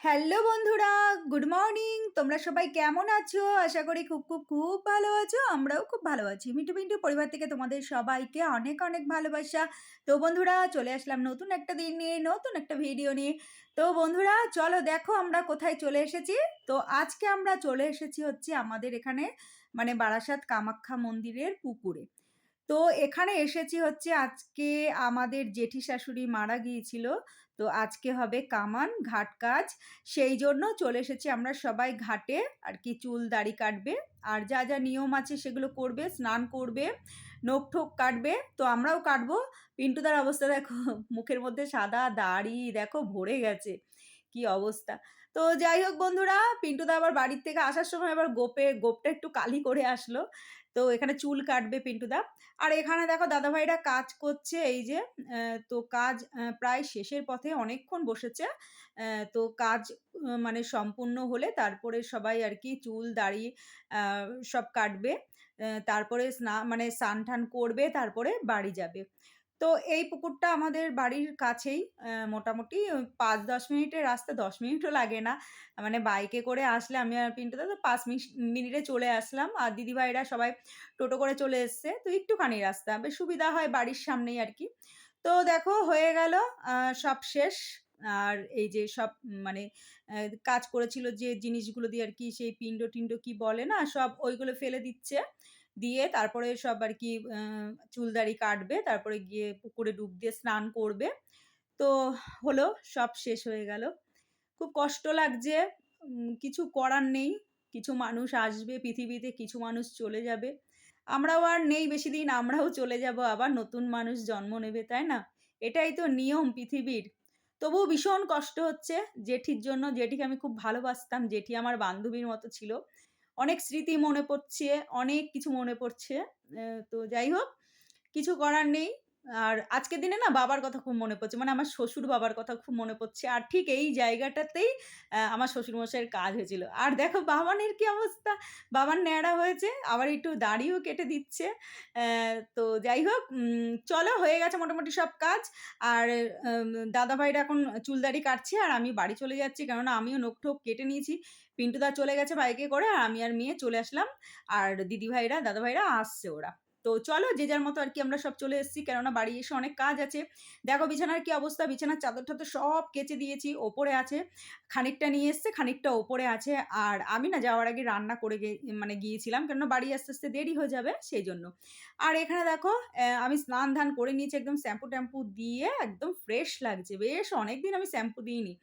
Hello বন্ধুরা, good morning. তোমরা সবাই কেমন আছো? আশা করি খুব, খুব, খুব ভালো আছো। আমরাও খুব ভালো আছি। মিঠু পিন্টু পরিবার থেকে তোমাদের সবাইকে অনেক, অনেক ভালোবাসা। তো বন্ধুরা চলে আসলাম নতুন একটা দিন নিয়ে, নতুন একটা ভিডিও নিয়ে। তো বন্ধুরা চলো দেখো আমরা কোথায় চলে এসেছি। তো আজকে আমরা চলে এসেছি হচ্ছে আমাদের এখানে মানে বারাসাত কামাখ্যা মন্দিরের পুকুরে। তো এখানে এসেছি হচ্ছে আজকে আমাদের জেঠি শাশুড়ি মারা গিয়েছিল। তো আজকে হবে কামান ঘাট কাজ। সেই জন্য চলে এসেছি আমরা সবাই ঘাটে আর কি চুল দাড়ি কাটবে। আর যা, যা নিয়ম আছে সেগুলো করবে, স্নান করবে, নখ-ঠোক কাটবে। তো আমরাও কাটবো। পিন্টুদার অবস্থা দেখো মুখের মধ্যে সাদা দাড়ি দেখো ভরে গেছে। কি অবস্থা! তো যাই হোক বন্ধুরা, পিন্টুদা আবার বাড়ির থেকে আসার সময় আবার গোঁফটা একটু কালি করে আসলো। তো এখানে চুল কাটবে পিন্টুদা। আর এখানে দেখো দাদাভাইরা কাজ করছে এই যে তো কাজ প্রায় শেষের পথে অনেকক্ষণ বসেছে। তো কাজ মানে সম্পূর্ণ হলে তারপরে সবাই আর কি চুল দাড়ি আ সব কাটবে। তারপরে মানে স্নান-টান করবে তারপরে বাড়ি যাবে। তো এই পুকুরটা আমাদের বাড়ির কাছেই মোটামুটি ৫-১০ মিনিটের রাস্তা, ১০ মিনিটও লাগে না। মানে বাইকে করে আসলে আমি আর পিন্টুদা তো ৫ মিনিটে চলে আসলাম। আর দিদিভাইরা সবাই টোটো করে চলে এসছে। তো একটুখানি রাস্তা। বেশ সুবিধা হয় বাড়ির সামনেই আরকি। তো দেখো হয়ে গেল আ সব শেষ। আর এই যে সব মানে কাজ করেছিল যে জিনিসগুলো দিয়ে আরকি সেই পিণ্ড-টিণ্ড কি বলে না? সব ওইগুলো ফেলে দিচ্ছে। দিয়ে তারপরে সব আরকি চুলদাড়ি কাটবে। তারপরে গিয়ে পুকুরে ডুব দিয়ে স্নান করবে। তো হলো, সব শেষ হয়ে গেল। খুব কষ্ট লাগছে। কিছু করার নেই। কিছু মানুষ আসবে পৃথিবীতে, কিছু মানুষ চলে যাবে। আমরাও আর নেই বেশিদিন, আমরাও চলে যাবো আবার নতুন মানুষ জন্ম নেবে, তাই না? এটাই তো নিয়ম পৃথিবীর। তবুও ভীষণ কষ্ট হচ্ছে জেঠির জন্য। জেঠিকে আমি খুব ভালোবাসতাম। জেঠি আমার বান্ধবীর মতো ছিল। অনেক স্মৃতি মনে পড়ছে, অনেক কিছু মনে পড়ছে। তো যাই হোক, কিছু করার নেই। আর আজকের দিনে না বাবার কথা খুব মনে পড়ছে। মানে আমার শ্বশুর বাবার কথা খুব মনে পড়ছে। আর ঠিক এই জায়গাটাতেই আমার শ্বশুরমশাইয়ের কাজ হয়েছিল। আর দেখো বাবানের কি অবস্থা? বাবান ন্যাড়া হয়েছে, আবার একটু দাড়িও কেটে দিচ্ছে। তো যাই হোক চলো হয়ে গেছে মোটামুটি সব কাজ। আর দাদাভাইরা এখন চুল-দাড়ি কাটছে আর আমি বাড়ি চলে যাচ্ছি। কেননা আমিও নখ-ঠোক কেটে নিয়েছি। পিন্টুদা চলে গেছে বাইকে করে আর আমি আর মেয়ে চলে আসলাম। আর দিদিভাইরা, দাদাভাইরা আসছে ওরা। তো চলো যে যার মতো আরকি আমরা সব চলে এসেছি। কেননা বাড়ি এসে অনেক কাজ আছে। দেখো বিছানার কি অবস্থা, বিছানার চাদর-টাদর সব কেচে দিয়েছি। ওপরে আছে। খানিকটা নিয়ে এসছে, খানিকটা ওপরে আছে। আর আমি না যাওয়ার আগে রান্না করে মানে গিয়েছিলাম। কেননা বাড়ি আসতে, আসতে দেরি হয়ে যাবে সেইজন্য। আর এখানে দেখো আমি স্নান-ধান করে নিয়েছি একদম শ্যাম্পু-ট্যাম্পু দিয়ে একদম ফ্রেশ লাগছে। বেশ অনেকদিন আমি শ্যাম্পু দিইনি।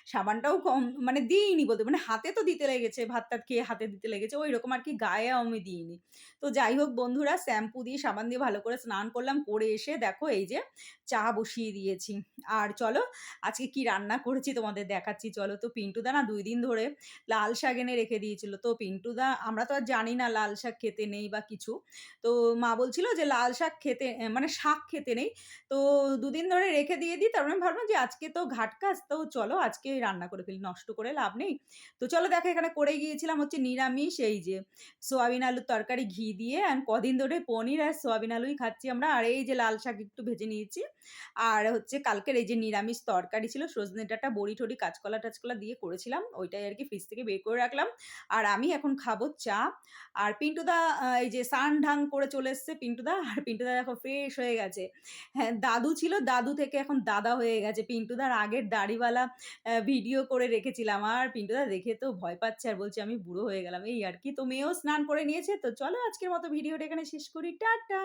সাবানটাও কম মানে দিইনি বলতে মানে হাতে তো দিতে লেগেছে, ভাত-টাত খেয়ে হাতে দিতে লেগেছে। ঐরকম আরকি গায়েও আমি দিইনি। তো যাই হোক বন্ধুরা শ্যাম্পু দিয়ে সাবান দিয়ে ভালো করে স্নান করলাম। করে এসে দেখো এই যে চা বসিয়ে দিয়েছি। আর চলো আজকে কি রান্না করেছি তোমাদের দেখাচ্ছি চলো। তো পিন্টুদা না ২ দিন ধরে লাল শাক এনে রেখে দিয়েছিল। তো পিন্টুদা আমরা তো আর জানি না লাল শাক খেতে নেই বা কিছু। তো মা বলছিল যে লাল শাক খেতে মানে শাক খেতে নেই। তো ২ দিন ধরে রেখে দিয়ে দিই। তারপরে আমি ভাবলাম যে আজকে তো ঘাট কাজ তো চলো আজকে রান্না করে ফেলি। নষ্ট করে লাভ নেই। তো চলো দেখো এখানে করে গিয়েছিলাম হচ্ছে নিরামিষ এই যে সোয়াবিন আলুর তরকারি ঘি দিয়ে অ্যান্ড কদিন ধরে পনির আর সোয়াবিন আলুই খাচ্ছি আমরা। আর এই যে লাল শাক একটু ভেজে নিয়েছি। আর হচ্ছে কালকের এই যে নিরামিষ তরকারি ছিল সজনে ডাঁটা, বড়ি-টড়ি, কাঁচকলা-টাচকলা দিয়ে করেছিলাম। ওইটাই আরকি ফ্রিজ থেকে বের করে রাখলাম। আর আমি এখন খাবো চা। আর পিন্টুদা এই যে স্নান-ঢান করে চলে এসছে পিন্টুদা। আর পিন্টুদা দেখো ফ্রেশ হয়ে গেছে। হ্যাঁ, দাদু ছিল, দাদু থেকে এখন দাদা হয়ে গেছে। পিন্টুদার আগের দাড়িওয়ালা ভিডিও করে রেখেছিলাম। আর পিন্টুদা দেখে তো ভয় পাচ্ছে আর বলছে, "আমি বুড়ো হয়ে গেলাম।" এই আরকি। তো মেয়েও স্নান করে নিয়েছে। তো চলো আজকের মতো ভিডিওটা এখানে শেষ করি। টাটা।